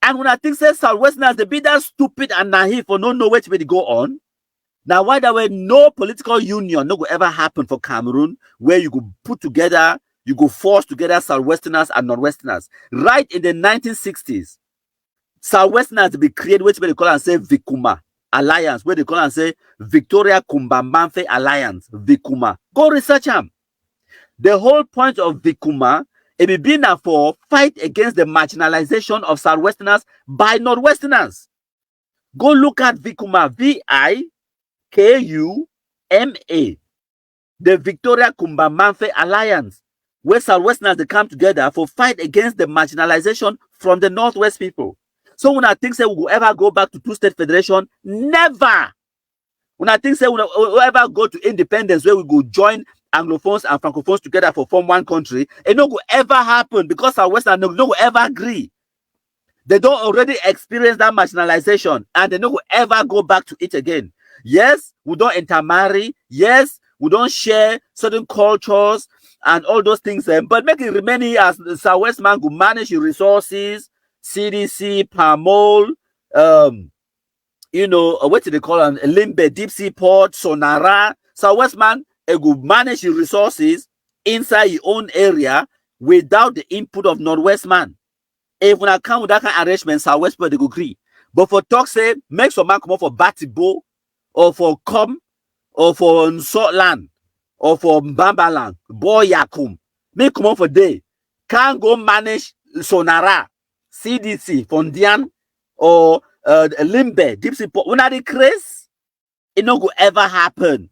And when I think say Southwesterners, they be that stupid and naive for no know which way to go on. Now, why there were no political union no go ever happen for Cameroon where you go put together, you go force together Southwesterners and Northwesterners. Right in the 1960s, Southwesterners be created which way they call and say Vikuma Alliance, where they call and say Victoria Kumbambanfe Alliance, Vikuma. Go research them. The whole point of Vikuma, it be been for fight against the marginalization of Southwesterners by Northwesterners. Go look at Vikuma, VIKUMA, the Victoria Kumbambanfe Alliance, where Southwesterners they come together for fight against the marginalization from the Northwest people. So when I think say we will ever go back to two-state federation, never. When I think say we will ever go to independence where we go join Anglophones and Francophones together for form one country, it no go ever happen because Southwesterners no go ever agree. They don't already experience that marginalization and they no go ever go back to it again. Yes, we don't intermarry. Yes, we don't share certain cultures and all those things, but make it remain as the Southwestman go manage your resources, CDC, Pamol, what do they call them? Limbe, Deep Sea Port, Sonara. Southwestman go manage your resources inside your own area without the input of Northwestman. If when I come with that kind of arrangement, Southwest people they go agree. But for talk say, make some man come up for Batibo, or for Com, or for Nsotland, or for Mbambaland, Boy Yakum. Make come up for day. Can't go manage Sonara, CDC, Fondian, or Limbe, Deep Sea Port. When are they crazy? It no go ever happen.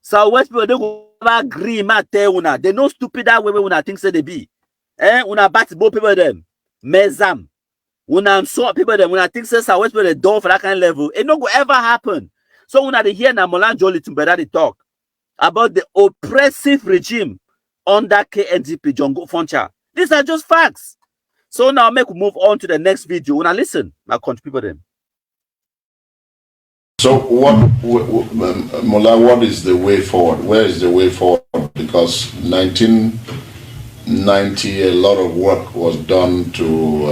Southwest people don't go ever agree, man. They no stupid that way when I think say they be. Una Batibo people them. Mezam. Una Nsot people them. When I think say Southwest people they door for that kind of level. It no go ever happen. So when I hear Namolan Jolly Tumbeda they talk about the oppressive regime under KNDP Jongo Foncha. These are just facts. So now make we move on to the next video. When I listen, my country people them. So Mola, what is the way forward? Where is the way forward? Because 1990, a lot of work was done to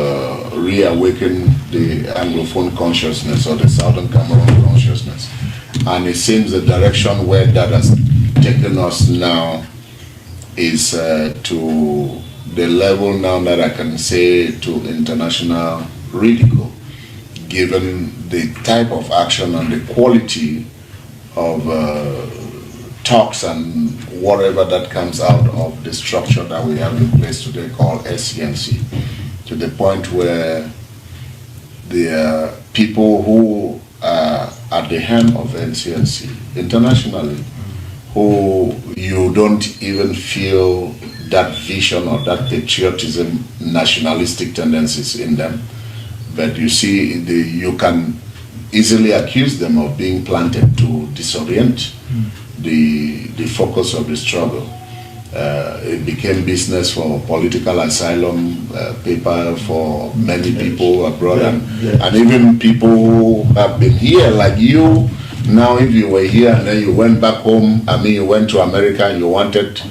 reawaken the Anglophone consciousness or the Southern Cameroon consciousness. And it seems the direction where that has taken us now is to the level now that I can say to international ridicule, given the type of action and the quality of talks and whatever that comes out of the structure that we have in place today called SCNC, to the point where the people who are at the helm of NCNC internationally, who you don't even feel that vision or that patriotism, nationalistic tendencies in them, but you see you can easily accuse them of being planted to disorient the focus of the struggle. It became business for political asylum, paper for many people abroad, and even people who have been here like you. Now if you were here and then you went back home, you went to America and you wanted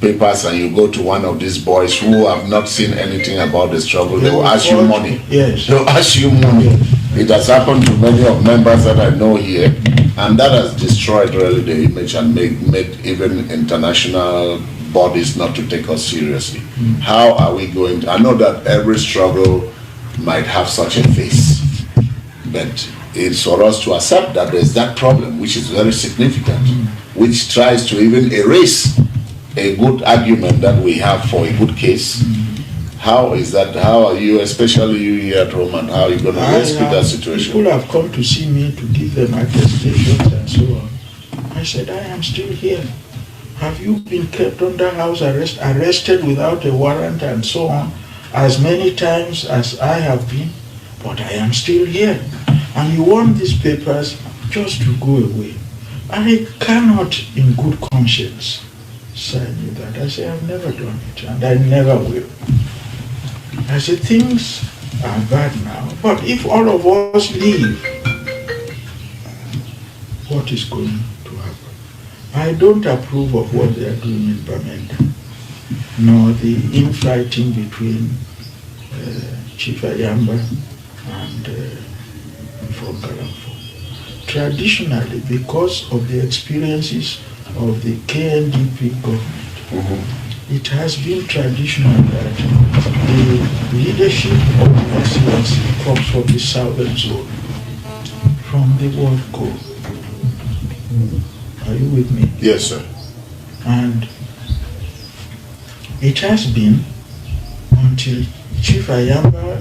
papers and you go to one of these boys who have not seen anything about the struggle, they will ask you money. Yes. They'll ask you money. It has happened to many of members that I know here, and that has destroyed really the image and made even international bodies not to take us seriously. How are we going to, I know that every struggle might have such a face, but it's for us to accept that there's that problem, which is very significant, which tries to even erase a good argument that we have for a good case. How is that? How are you, especially you here at Rome, and how are you going to rescue that situation? People have come to see me to give them attestations and so on. I said, I am still here. Have you been kept under house arrest, arrested without a warrant and so on, as many times as I have been? But I am still here. And you want these papers just to go away. I cannot, in good conscience, sign you that. I say, I've never done it, and I never will. I say, things are bad now, but if all of us leave, what is going to happen? I don't approve of what they are doing in Bamenda, nor the infighting between Chief Ayamba and from Galamfo. Traditionally, because of the experiences of the KNDP government, it has been traditional that the leadership of excellency comes from the southern zone, from the word go. Are you with me? Yes, sir. And it has been until Chief Ayamba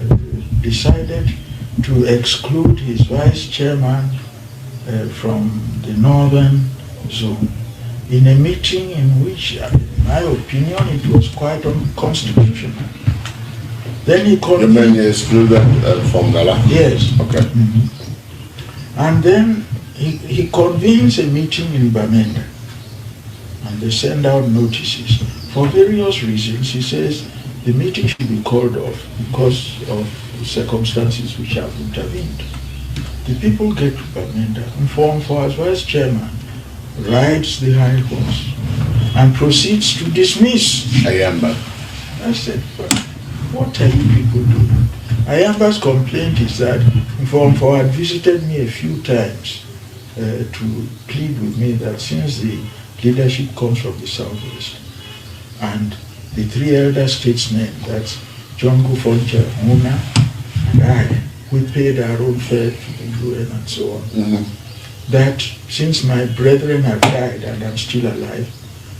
decided to exclude his vice chairman from the northern zone in a meeting in which, in my opinion, it was quite unconstitutional. Then he called. You mean you excluded from Gala? Yes. Okay. And then he convenes a meeting in Bamenda, and they send out notices. For various reasons, he says the meeting should be called off because of circumstances which have intervened. The people get to Bamenda, informed for as vice chairman, rides the high horse and proceeds to dismiss Ayamba. I said, but what are you people doing? Ayamba's complaint is that Mfomfo had visited me a few times to plead with me that since the leadership comes from the southwest and the three elder statesmen, that's John Gufoncha, Muna, and I, we paid our own fare to the UN and so on, that since my brethren have died and I'm still alive,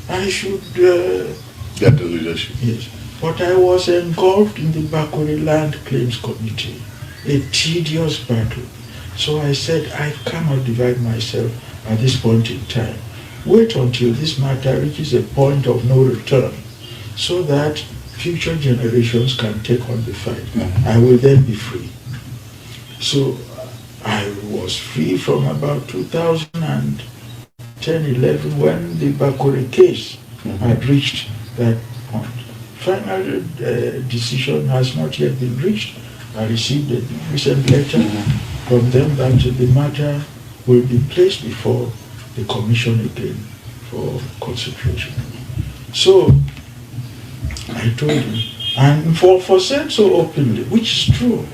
I should get the leadership. Yes. But I was engulfed in the Bakuri Land Claims Committee, a tedious battle. So I said, I cannot divide myself at this point in time. Wait until this matter reaches a point of no return so that future generations can take on the fight. I will then be free. So I was free from about 2010-11 when the Bakuri case had reached that point. Final decision has not yet been reached. I received a recent letter from them that the matter will be placed before the commission again for consideration. So I told him, and for said so openly, which is true,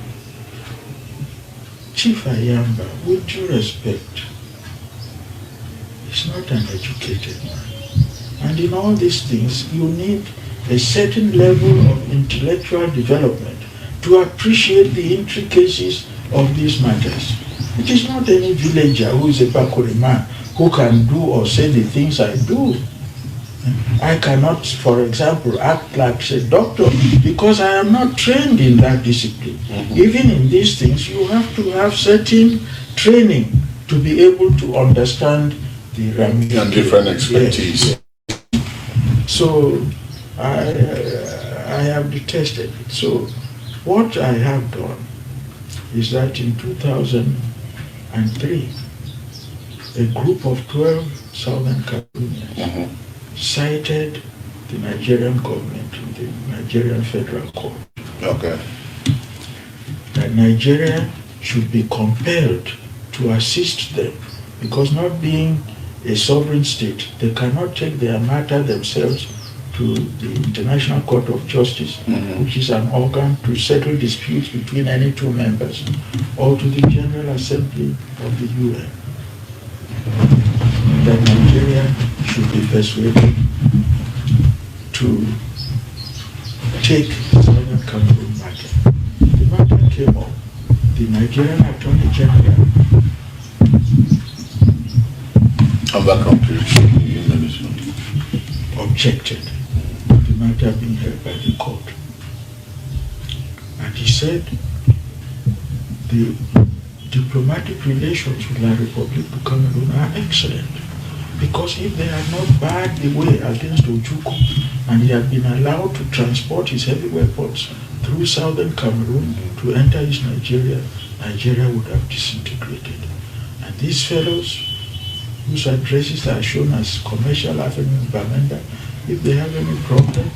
Chief Ayamba, with due respect, is not an educated man. And in all these things, you need a certain level of intellectual development to appreciate the intricacies of these matters. It is not any villager who is a Bakuri man who can do or say the things I do. I cannot, for example, act like a doctor because I am not trained in that discipline. Even in these things, you have to have certain training to be able to understand the ramifications. And different expertise. Yes. So I have detested it. So what I have done is that in 2003, a group of 12 Southern Cameroonians cited the Nigerian government in the Nigerian Federal Court. Okay. That Nigeria should be compelled to assist them because not being a sovereign state, they cannot take their matter themselves to the International Court of Justice, which is an organ to settle disputes between any two members, or to the General Assembly of the UN. That Nigeria should be persuaded to take the Southern Cameroon matter. The matter came up. The Nigerian Attorney General objected to the matter being held by the court. And he said the diplomatic relations with La République du Cameroon are excellent because if they had not barred the way against Ojukwu and he had been allowed to transport his heavy weapons through southern Cameroon to enter East Nigeria, Nigeria would have disintegrated. And these fellows whose addresses are shown as Commercial Avenue in Bamenda, if they have any problem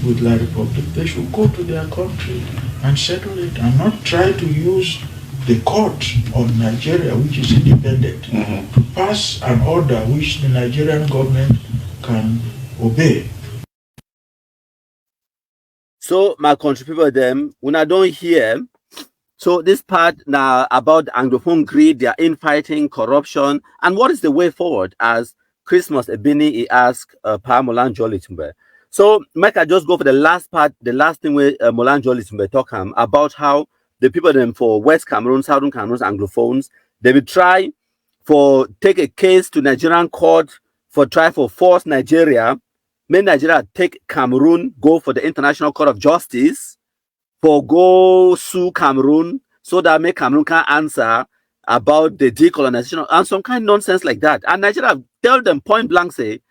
with La République, they should go to their country and settle it and not try to use the court on Nigeria, which is independent, to pass an order which the Nigerian government can obey. So my country people them, when I don't hear, so this part now about Anglophone greed, their infighting, corruption, and what is the way forward? As Christmas Ebini he asked Pa Molan Jolly Tumbe. So Mike, I just go for the last part, the last thing where Molan Jolly Tumbe talk about how the people them for West Cameroon, Southern Cameroon, Anglophones, they will try for take a case to Nigerian court for try for force Nigeria, make Nigeria take Cameroon, go for the International Court of Justice for go sue Cameroon so that make Cameroon can answer about the decolonization and some kind of nonsense like that. And Nigeria tell them point blank say,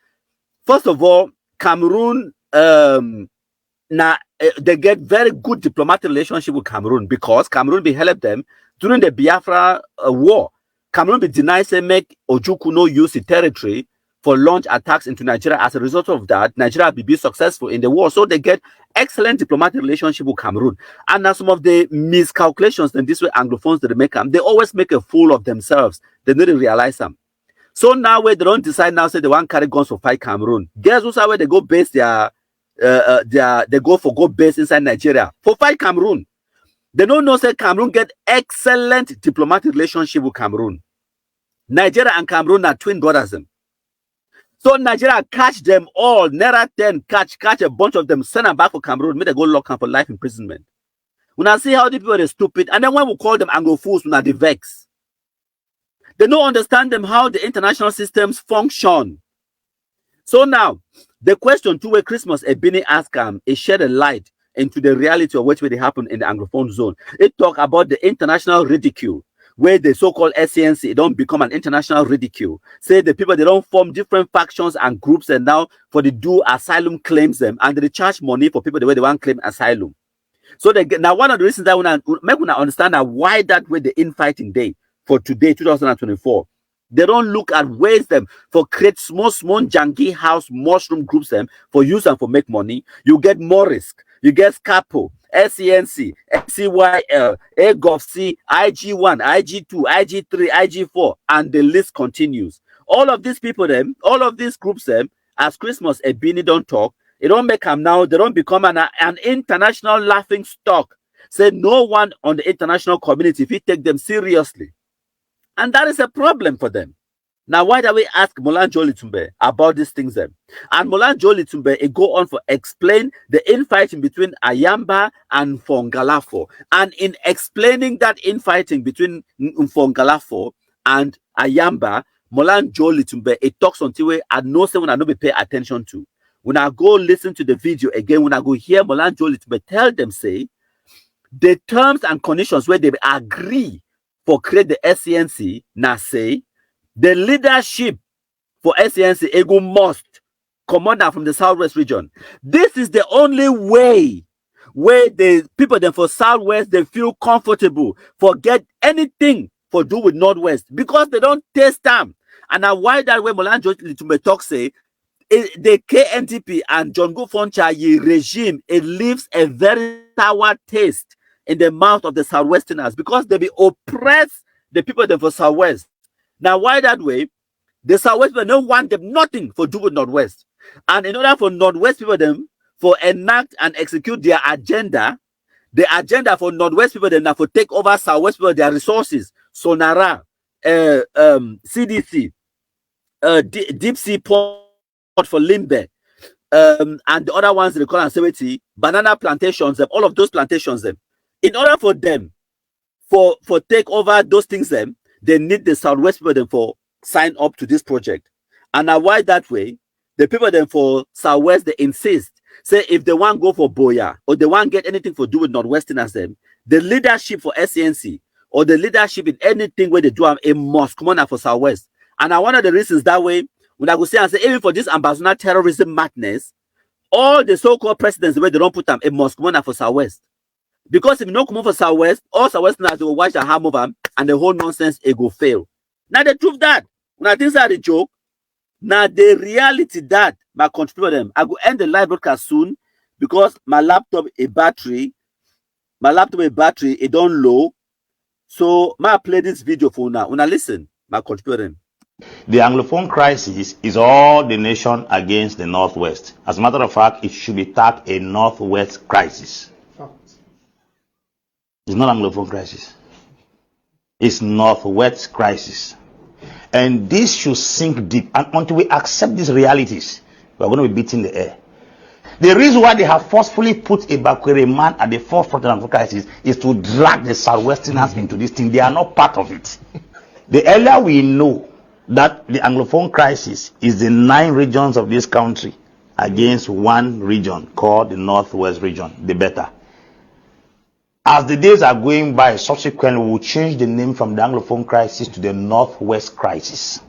first of all, Cameroon now they get very good diplomatic relationship with Cameroon because Cameroon be help them during the Biafra war. Cameroon be denied say make Ojukwu no use the territory for launch attacks into Nigeria. As a result of that, Nigeria will be successful in the war. So they get excellent diplomatic relationship with Cameroon. And now some of the miscalculations, then this way Anglophones they make them, they always make a fool of themselves. They need to realize them. So now where they don't decide now, say they want carry guns for fight Cameroon. Guess who's where they go base they go for go base inside Nigeria for fight Cameroon. They don't know say Cameroon get excellent diplomatic relationship with Cameroon. Nigeria and Cameroon are twin brothers. So Nigeria catch them all, Naira 10, catch a bunch of them, send them back for Cameroon, make they go lock up for life imprisonment. When I see how the people are stupid, and then when we call them Anglophones, when they vex. They don't understand them how the international systems function. So now, the question to where Christmas Ebini asked is shed a light into the reality of which way they happen in the Anglophone zone. It talk about the international ridicule, where the so-called SCNC don't become an international ridicule. Say the people, they don't form different factions and groups, and now for the do asylum claims them, and they charge money for people the way they want to claim asylum. So they get, now one of the reasons that when I make when I understand that why that way the infighting day for today, 2024, they don't look at ways them for create small janky house mushroom groups them for use and for make money. You get more risk. You get Scapo, SCNC, SCYL, AGOFC, IG1, IG2, IG3, IG4, and the list continues. All of these people, them, all of these groups, them, as Christmas Ebini don't talk, it don't make them now, they don't become an international laughing stock. Say no one on the international community if we take them seriously. And that is a problem for them. Now, why do we ask Molan Jolly Tumbe about these things then? And Molan Jolly Tumbe it go on for explain the infighting between Ayamba and Fongalafo. And in explaining that infighting between Fongalafo and Ayamba, Molan Jolly Tumbe it talks until we I know someone I know be pay attention to. When I go listen to the video again, when I go hear Molan Jolly Tumbe tell them say the terms and conditions where they agree for create the SCNC now say the leadership for SCNC Ego must commander from the Southwest region. This is the only way where the people then for Southwest they feel comfortable for get anything for do with Northwest because they don't taste them. And now why that way Molan Jolly Tumbe talk say the KNTP and John Gofoncha regime it leaves a very sour taste in the mouth of the Southwesterners because they be oppress the people then for Southwest. Now, why that way? The Southwest people don't want them nothing for do with Northwest. And in order for Northwest people them for enact and execute their agenda, the agenda for Northwest people them now for take over Southwest people their resources, Sonara, CDC, deep sea port for Limbe, and the other ones they call Ansewiti, banana plantations, all of those plantations them. In order for them for take over those things them, they need the Southwest people then for sign up to this project. And now why that way? The people then for Southwest they insist. Say if they want go for Boya or they want get anything for do with Northwesterners them, the leadership for SCNC or the leadership in anything where they do have a must come on for Southwest. And now one of the reasons that way, when I go say and say even for this ambassador terrorism madness, all the so-called presidents where they don't put them a must come on for Southwest. Because if you don't come for Southwest, all Southwesterners will watch the harm of them and the whole nonsense it go fail. Now the truth that when I think that's a joke, now the reality that my contribute them, I go end the live broadcast soon because my laptop battery it don't low. So I play this video for now. When I listen, my contribute them. The Anglophone crisis is all the nation against the Northwest. As a matter of fact, it should be tagged a Northwest crisis. It's not Anglophone crisis. It's Northwest crisis. And this should sink deep. And until we accept these realities, we are going to be beating the air. The reason why they have forcefully put a Bakwere man at the forefront of the crisis is to drag the Southwesterners into this thing. They are not part of it. The earlier we know that the Anglophone crisis is the 9 regions of this country against one region called the Northwest region, the better. As the days are going by, subsequently we will change the name from the Anglophone crisis to the Northwest crisis.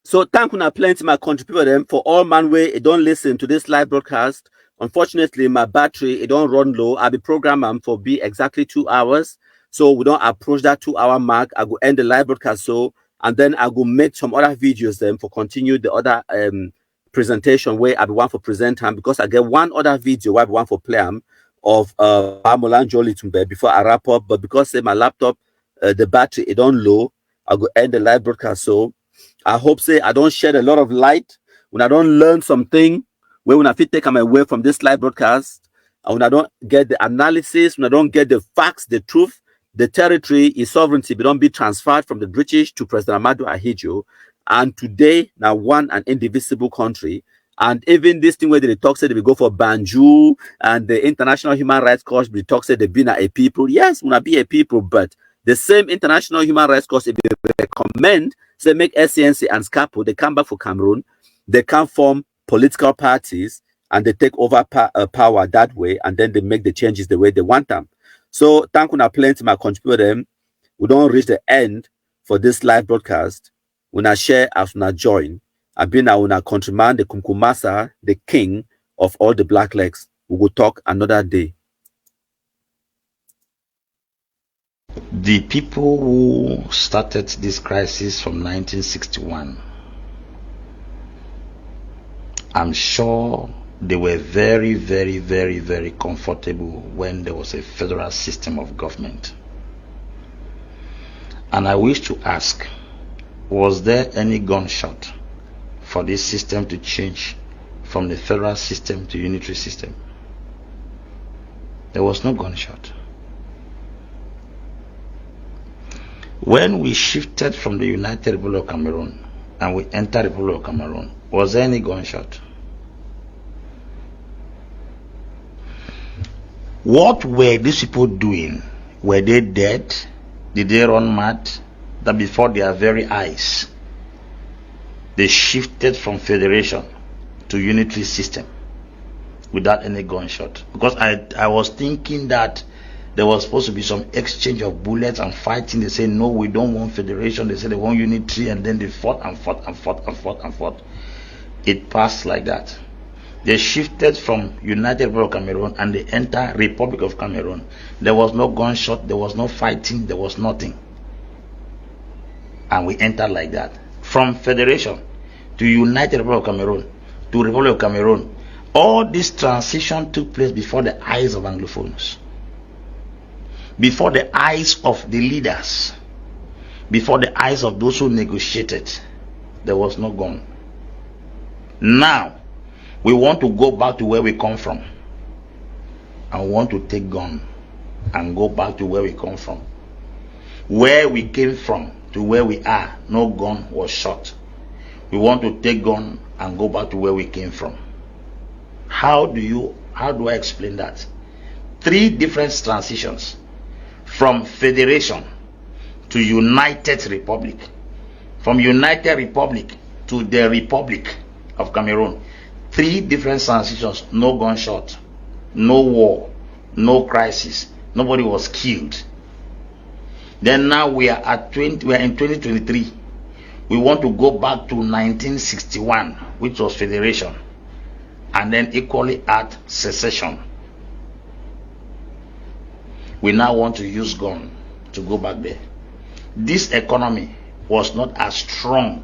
So thank you plenty my country people them for all man way it don't listen to this live broadcast. Unfortunately, my battery it don't run low. I'll be programmed for be exactly 2 hours. So we don't approach that 2-hour mark. I go end the live broadcast so and then I go make some other videos then for continue the other presentation where I be one for present time because I get one other video where I be one for play of Amolan Jolly before I wrap up. But because say my laptop the battery it don't low, I go end the live broadcast so I hope say I don't shed a lot of light when I don't learn something when I feel take them away from this live broadcast and when I don't get the analysis, when I don't get the facts, the truth, the territory is sovereignty but don't be transferred from the British to President Ahmadu Ahidjo and today now one and indivisible country and even this thing where they talk say they will go for Banjul and the International Human Rights Court they talk say they be a people. Yes, when I be a people, but the same International Human Rights Court if they recommend say make SCNC and SCAPO, they come back for Cameroon, they can form political parties and they take over power that way and then they make the changes the way they want them. So thank you plenty my contributor them. We don't reach the end for this live broadcast. When I share as when I join, I've been now a countryman, the Kumkumasa, the king of all the black legs. We will talk another day. The people who started this crisis from 1961, I'm sure they were very, very, very, very comfortable when there was a federal system of government. And I wish to ask, was there any gunshot for this system to change from the federal system to unitary system? There was no gunshot. When we shifted from the United Republic of Cameroon and we entered the Republic of Cameroon, was there any gunshot? What were these people doing? Were they dead? Did they run mad? That before their very eyes, they shifted from federation to unitary system without any gunshot. Because I was thinking that there was supposed to be some exchange of bullets and fighting. They say, no, we don't want federation. They say they want unitary, and then they fought and fought and fought and fought and fought. It passed like that. They shifted from United Republic of Cameroon and they entered Republic of Cameroon. There was no gunshot, there was no fighting, there was nothing. And we entered like that. From federation to United Republic of Cameroon to Republic of Cameroon. All this transition took place before the eyes of Anglophones. Before the eyes of the leaders, before the eyes of those who negotiated, there was no gun. Now, we want to go back to where we come from. And we want to take gun and go back to where we come from. Where we came from to where we are, no gun was shot. We want to take gun and go back to where we came from. How do I explain that? 3 different transitions. From federation to United Republic, from United Republic to the Republic of Cameroon. 3 different transitions, no gunshot, no war, no crisis, nobody was killed. Then now we are in 2023. We want to go back to 1961, which was federation, and then equally at secession. We now want to use gun to go back there. This economy was not as strong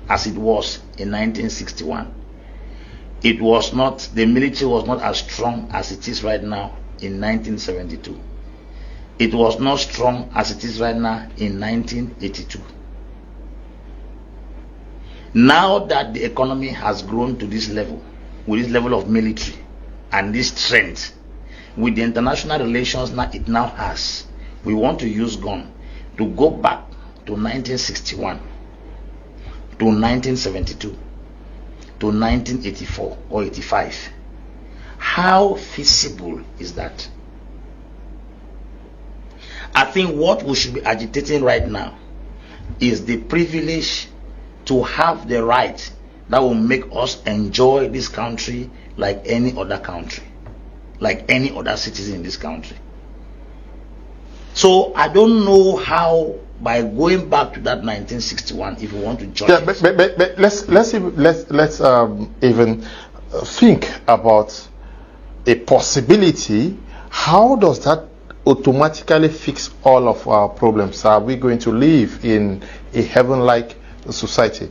as it was in 1961. It was not, the military was not as strong as it is right now in 1972. it was not strong as it is right now in 1982. Now that the economy has grown to this level, with this level of military and this strength, with the international relations that it now has, we want to use gun to go back to 1961, to 1972, to 1984 or 85. How feasible is that? I think what we should be agitating right now is the privilege to have the right that will make us enjoy this country like any other country, like any other citizen in this country. So I don't know how, by going back to that 1961, if we want to join. Yeah, but let's even think about a possibility. How does that automatically fix all of our problems? Are we going to live in a heaven-like society?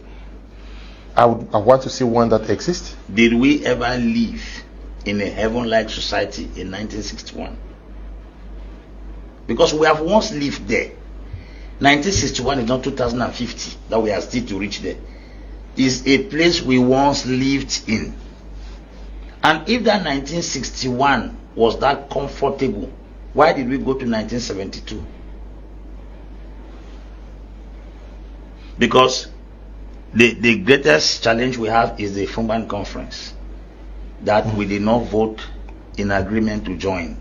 I want to see one that exists. Did we ever live in a heaven-like society in 1961? Because we have once lived there. 1961 is not 2050 that we are still to reach there. It's a place we once lived in. And if that 1961 was that comfortable, why did we go to 1972? Because the greatest challenge we have is the Fumban Conference, that we did not vote in agreement to join.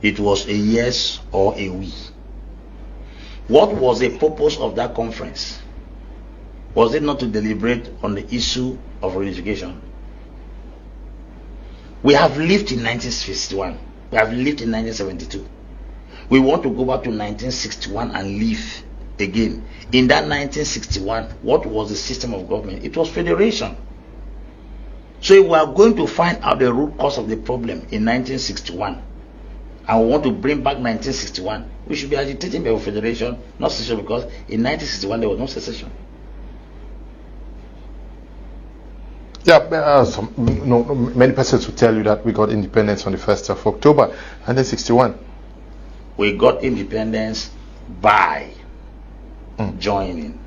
It was a yes or a we. What was the purpose of that conference? Was it not to deliberate on the issue of reunification? We have lived in 1961. We have lived in 1972. We want to go back to 1961 and live again. In that 1961, what was the system of government? It was federation. So if we are going to find out the root cause of the problem in 1961, and we want to bring back 1961, we should be agitating for federation, not secession, because in 1961 there was no secession. Yeah, many persons will tell you that we got independence on the 1st of October, 1961. We got independence by joining.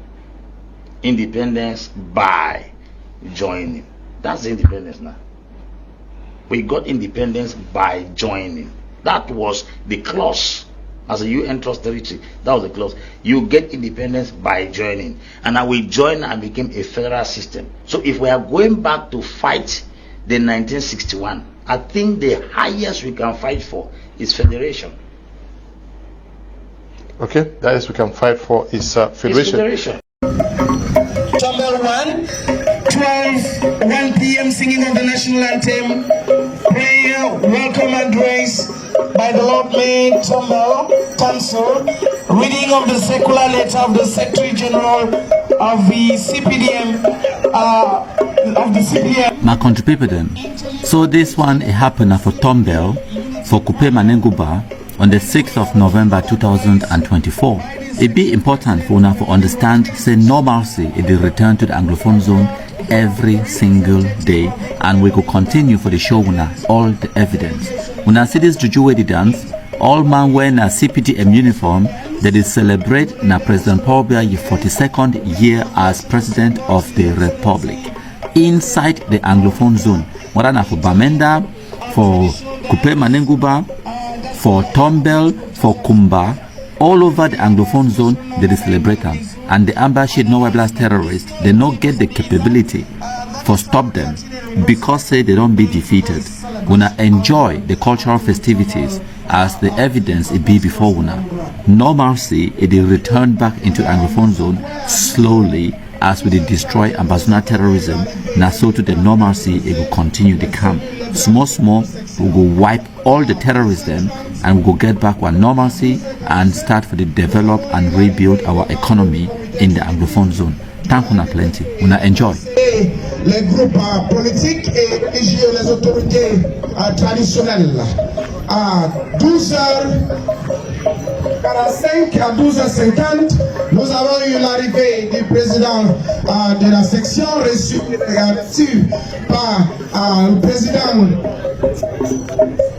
Independence by joining. That's the independence now. We got independence by joining. That was the clause. As a UN trust territory, that was the clause. You get independence by joining. And now we joined and became a federal system. So if we are going back to fight the 1961, I think the highest we can fight for is federation. Okay, the highest we can fight for is federation. Number 1, 1 p.m. singing of the national anthem, prayer, welcome address by the Lord Mayor Tombel Tanso, reading of the circular letter of the Secretary General of the CPDM, My country people then. So this one it happened for Tombel for Kupe Manenguba on the 6th of November 2024. It be important for una to understand say Normalcy it will return to the Anglophone zone every single day, and we could continue for the show una all the evidence. When I see this juju way the dance, all man wearing a CPTM uniform that is celebrate na President Paul Biya 42nd year as President of the Republic inside the Anglophone zone. Whether na for Bamenda, for Kupe Manenguba, for Tombel, for Kumba, all over the Anglophone zone they celebrate them. And the embassy no blast terrorists, they not get the capability for stop them because say they don't be defeated. Gonna enjoy the cultural festivities as the evidence it be before una. Normalcy it will return back into Anglophone zone slowly as we destroy ambassador terrorism. Now so to the normalcy it will continue to come. Small we will wipe all the terrorists then, and we will get back our normalcy and start for the develop and rebuild our economy in the Anglophone zone. Thank you plenty. Una enjoy. Les groupes politiques et les autorités traditionnelles. À 12h45 à 12h50, nous avons eu l'arrivée du président de la section reçu par le président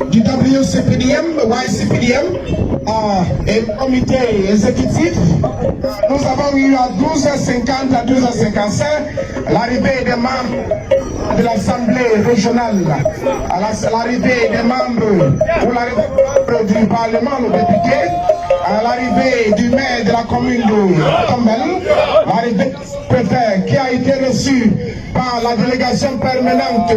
du WCPDM, YCPDM, et comité exécutif. Nous avons eu à 12h50 à 12h55 l'arrivée des membres de l'Assemblée régionale, l'arrivée des membres ou l'arrivée du Parlement, le député, à l'arrivée du maire de la commune de Tombel, l'arrivée du préfet qui a été reçu par la délégation permanente.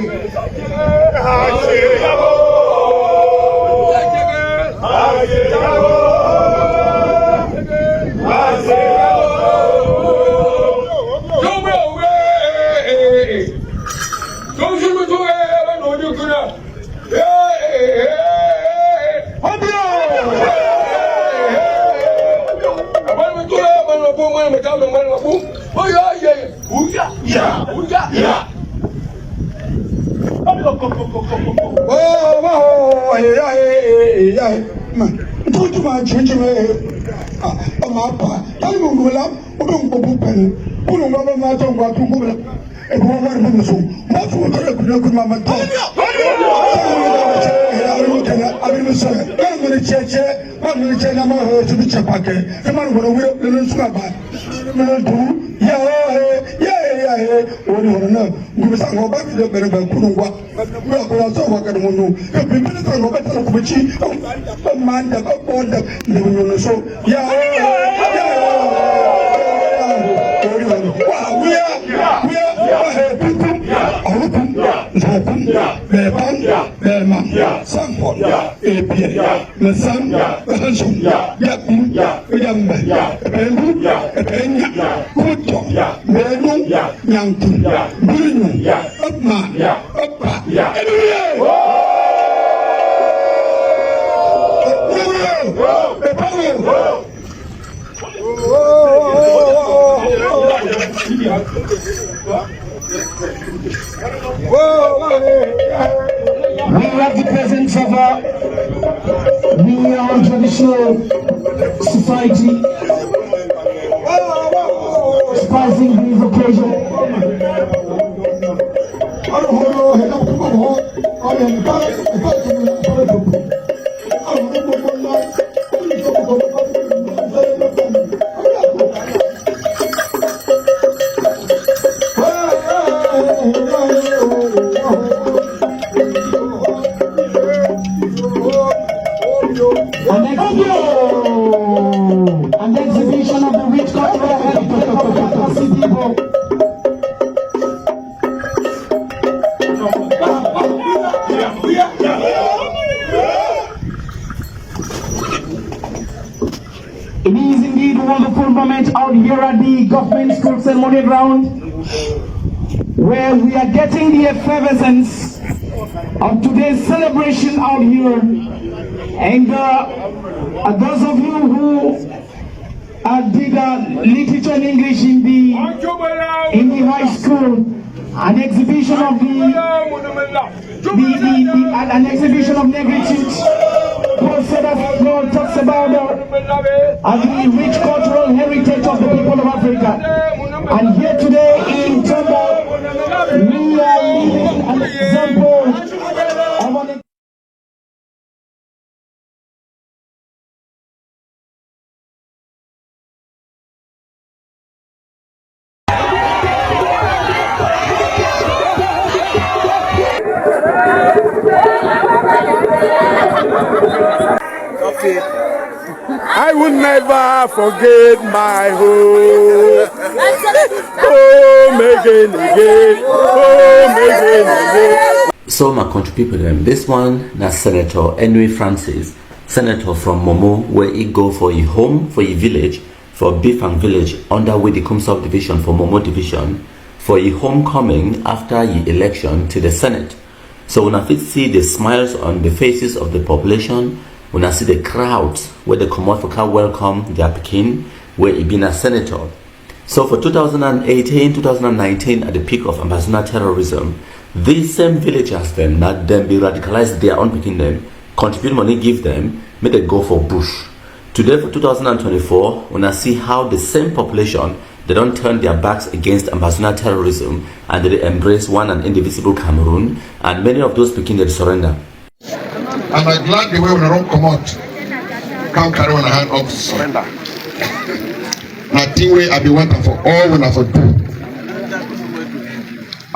We have the presence of the traditional society spicing these occasions. And the exhibition of the rich cultural heritage of the Normalcy people. It is indeed a wonderful moment out here at the government school ceremony ground, where we are getting the effervescence of today's celebration out here. And those of you who did literature and English in the high school, an exhibition of an exhibition of negritude. Paul talks about the rich cultural heritage of the people of Africa. And here today in Tombol, we are living an example of an I will never forget my home. Home again, home again. So my country people, this one na Senator Henry Francis, senator from Momo, where he go for a home, for a village, for Bifang village, under where the come subdivision for Momo division, for a homecoming after the election to the Senate. So when I see the smiles on the faces of the population, when I see the crowds where they come out for car welcome their Pekin, where he been a senator. So for 2018, 2019, at the peak of Amazona terrorism, these same villagers them, not them be radicalized their own Pekin them, contribute money, give them, make they go for bush. Today for 2024, when I see how the same population they don't turn their backs against ambassador terrorism, and they embrace one and indivisible Cameroon, and many of those begin to surrender. And I'm glad the way when I don't come out, can't carry one hand up to surrender. I think way I be wanting for all when I for do.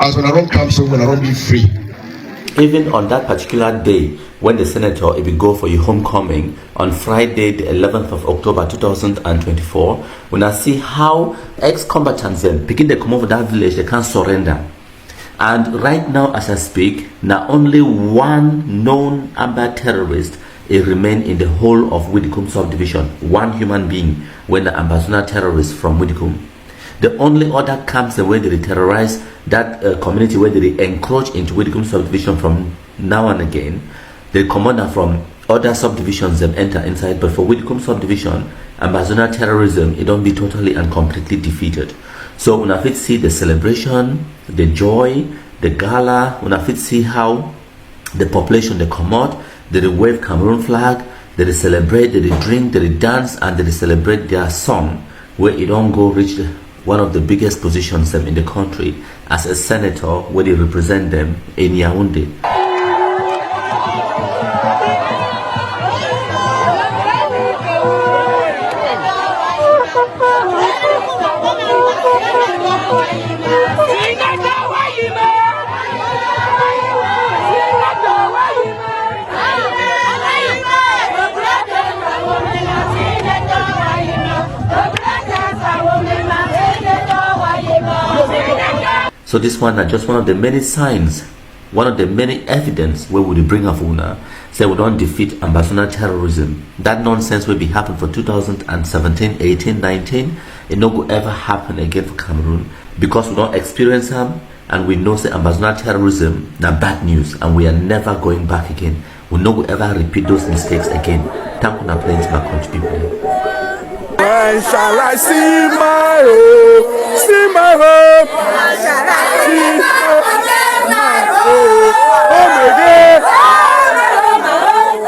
As when I don't come, so when I don't be free. Even on that particular day, when the senator will go for your homecoming on Friday, the 11th of October 2024, when I see how ex-combatants begin to come over that village, they can't surrender. And right now, as I speak, not only one known Amba terrorist remain in the whole of Widikum subdivision, one human being, when the ambassador terrorist from Widikum. The only other camps where they terrorize that community, where they encroach into Widikum subdivision from now and again, the commander from other subdivisions them enter inside. But for Widikum subdivision, ambassador terrorism, it don't be totally and completely defeated. So when I fit see the celebration, the joy, the gala, when I fit see how the population they come out, they wave Cameroon flag, they celebrate, they drink, they dance, and they celebrate their song, where it don't go reach one of the biggest positions in the country as a senator, where they represent them in Yaoundé. So this one is just one of the many signs, one of the many evidence where we bring up Una, say we don't defeat ambassador terrorism. That nonsense will be happen for 2017, 18, 19. It no go ever happen again for Cameroon, because we don't experience them, and we know say ambassador terrorism now bad news, and we are never going back again. We no go ever repeat those mistakes again. Thank you for playing to my country people. When shall I see my home? See my home? When shall I see my home? Home again.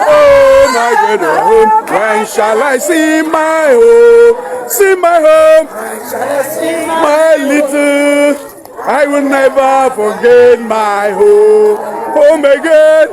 Oh my God, home. When shall I see my home? See my home? When shall I see my little? I will never forget my home. Home again.